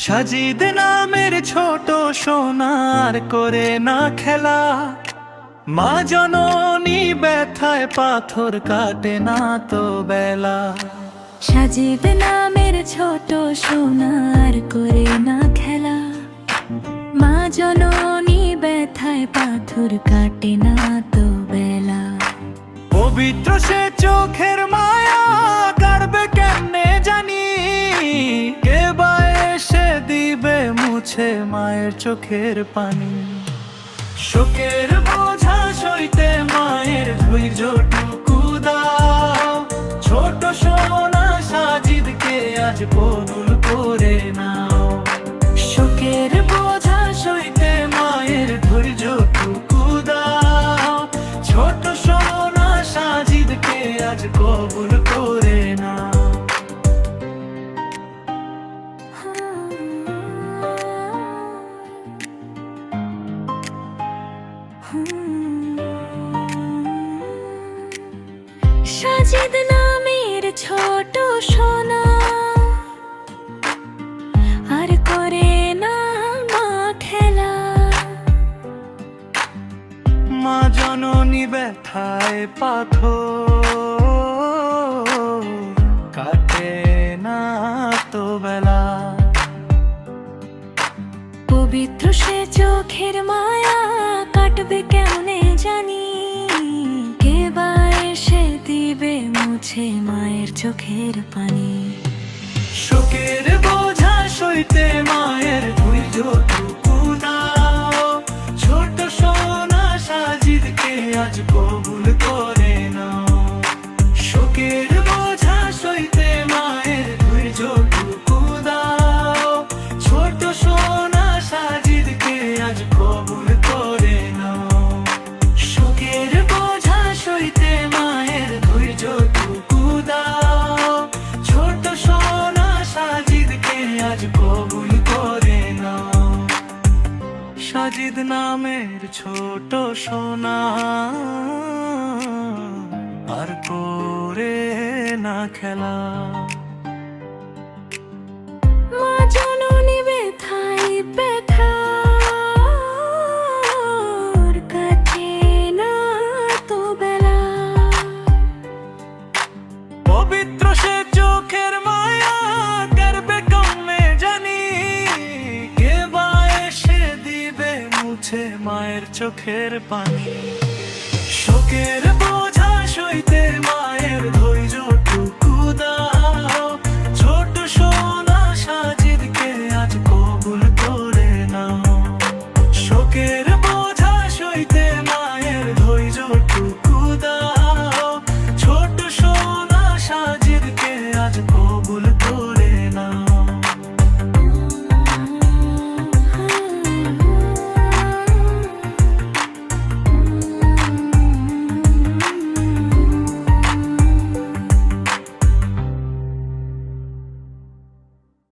সাজিদ নামের ছোট সোনার করে না খেলা, মা জননী ব্যথায় পাথর কাটে না তো বেলা। সাজিদ নামের ছোট সোনার করে না খেলা, মা জননী ব্যথায় পাথর কাটে না তো বেলা। পবিত্র সে চোখের মায়া কাটবে কেমনে জানি, কে বা এসে দিবে মুছে মায়ের চোখের পানি। শোকের বোঝা সইতে মায়ের ধৈর্যটুকু দাও, ছোট সোনা সাজিদকে আজ কবুল করে নাও। শোকের বোঝা সইতে মায়ের ধৈর্যটুকু দাও, ছোট সোনা সাজিদকে আজ কবুল করে নাও। সাজিদ নামের ছোট সোনা আর করে না মা খেলা, মা জননী ব্যথায় পাথর কাটে না তো বেলা। পবিত্র সে চোখের মায়া কাটবে কেমনে জানি, কে বা এসে দিবে মুছে মায়ের চোখের পানি। শোকের বোঝা সইতে মায়ের ধৈর্যটুকু দাও, ছোট সোনা সাজিদকে আজ কবুল করে নাও। শোকের বোঝা সইতে মায়ের ধৈর্যটুকু দাও, ছোট সোনা সাজিদকে আজ কবুল করে নাও। শোকের বোঝা সইতে মায়ের ধৈর্যটুকু দাও, ছোট সোনা সাজিদকে আজ কবুল করে নাও। সাজিদ নামের ছোট সোনা আর করে না খেলা, মা জননী ব্যথায় ব্যথার কাটে না তো বেলা। পবিত্র সে চোখের মায়া করবে কমে জানি, কে বা এসে দিবে মুছে মায়ের চোখের পানি। শোকের বোঝা সইতে মায়ের ধৈর্য